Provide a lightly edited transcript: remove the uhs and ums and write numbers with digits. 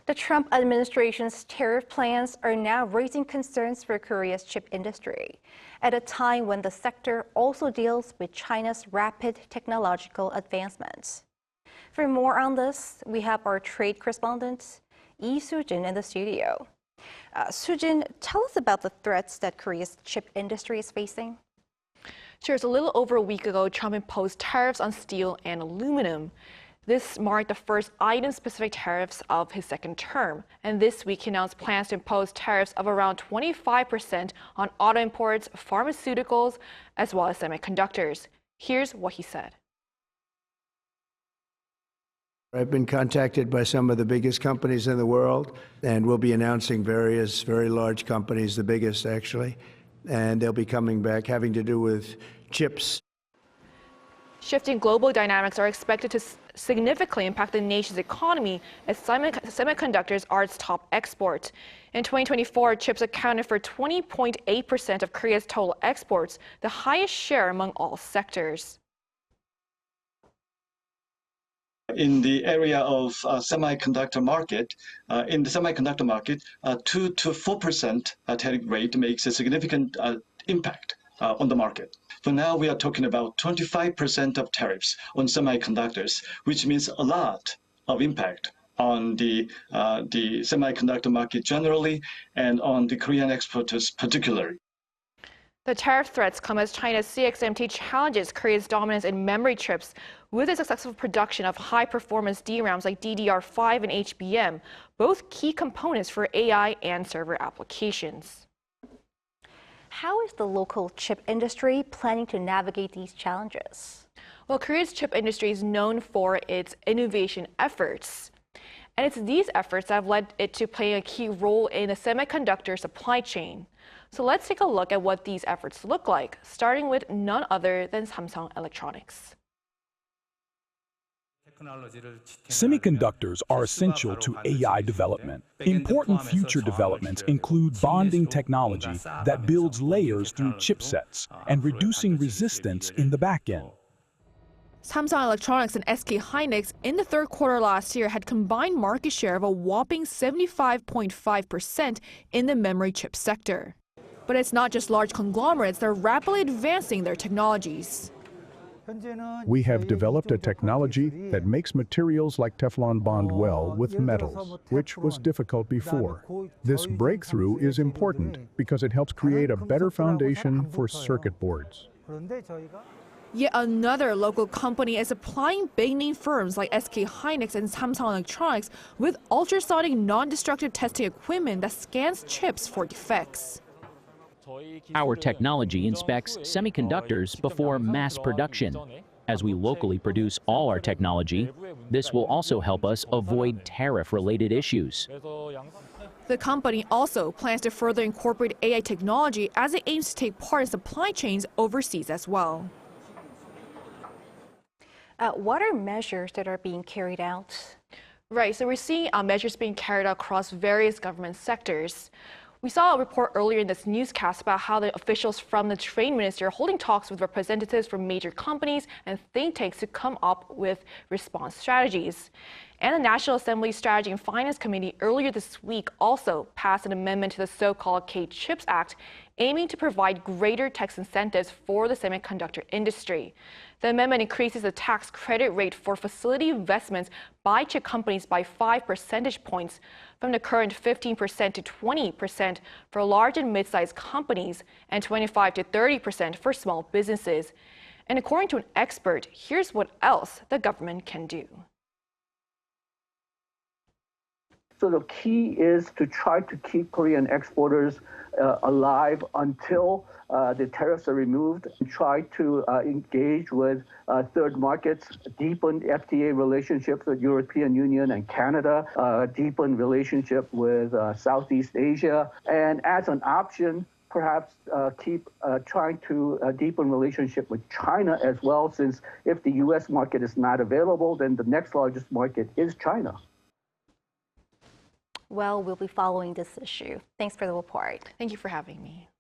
The Trump administration's tariff plans are now raising concerns for Korea's chip industry, at a time when the sector also deals with China's rapid technological advancements. For more on this, we have our trade correspondent, Lee Soo-jin, in the studio. Soo-jin, tell us about the threats that Korea's chip industry is facing. Sure, it's a little over a week ago, Trump imposed tariffs on steel and aluminum. This marked the first item-specific tariffs of his second term. And this week, he announced plans to impose tariffs of around 25% on auto imports, pharmaceuticals, as well as semiconductors. Here's what he said. I've been contacted by some of the biggest companies in the world, and we'll be announcing various very large companies, the biggest actually, and they'll be coming back having to do with chips. Shifting global dynamics are expected to significantly impact the nation's economy as semiconductors are its top export. In 2024, chips accounted for 20.8% of Korea's total exports, the highest share among all sectors. In the area of semiconductor market, 2 to 4% tariff rate makes a significant impact on the market. For now, we are talking about 25% of tariffs on semiconductors, which means a lot of impact on the semiconductor market generally and on the Korean exporters particularly. The tariff threats come as China's CXMT challenges Korea's dominance in memory chips with a successful production of high-performance DRAMs like DDR5 and HBM, both key components for AI and server applications. How is the local chip industry planning to navigate these challenges? Well, Korea's chip industry is known for its innovation efforts. And it's these efforts that have led it to play a key role in the semiconductor supply chain. So let's take a look at what these efforts look like, starting with none other than Samsung Electronics. Semiconductors are essential to AI development. Important future developments include bonding technology that builds layers through chipsets and reducing resistance in the back end. Samsung Electronics and SK Hynix in the third quarter last year had combined market share of a whopping 75.5% in the memory chip sector. But it's not just large conglomerates that are rapidly advancing their technologies. We have developed a technology that makes materials like Teflon bond well with metals, which was difficult before. This breakthrough is important because it helps create a better foundation for circuit boards. Yet another local company is supplying big-name firms like SK Hynix and Samsung Electronics with ultrasonic non-destructive testing equipment that scans chips for defects. Our technology inspects semiconductors before mass production. As we locally produce all our technology, this will also help us avoid tariff-related issues. The company also plans to further incorporate AI technology as it aims to take part in supply chains overseas as well. What are measures that are being carried out? Right, so we're seeing measures being carried out across various government sectors. We saw a report earlier in this newscast about how the officials from the Trade Ministry are holding talks with representatives from major companies and think tanks to come up with response strategies. And the National Assembly Strategy and Finance Committee earlier this week also passed an amendment to the so-called K-CHIPS Act, aiming to provide greater tax incentives for the semiconductor industry. The amendment increases the tax credit rate for facility investments by chip companies by 5 percentage points, from the current 15% to 20% for large and mid-sized companies and 25 to 30% for small businesses. And according to an expert, here's what else the government can do. So the key is to try to keep Korean exporters alive until the tariffs are removed, and try to engage with third markets, deepen FTA relationships with European Union and Canada, deepen relationship with Southeast Asia, and as an option, perhaps keep trying to deepen relationship with China as well, since if the U.S. market is not available, then the next largest market is China. Well, we'll be following this issue. Thanks for the report. Thank you for having me.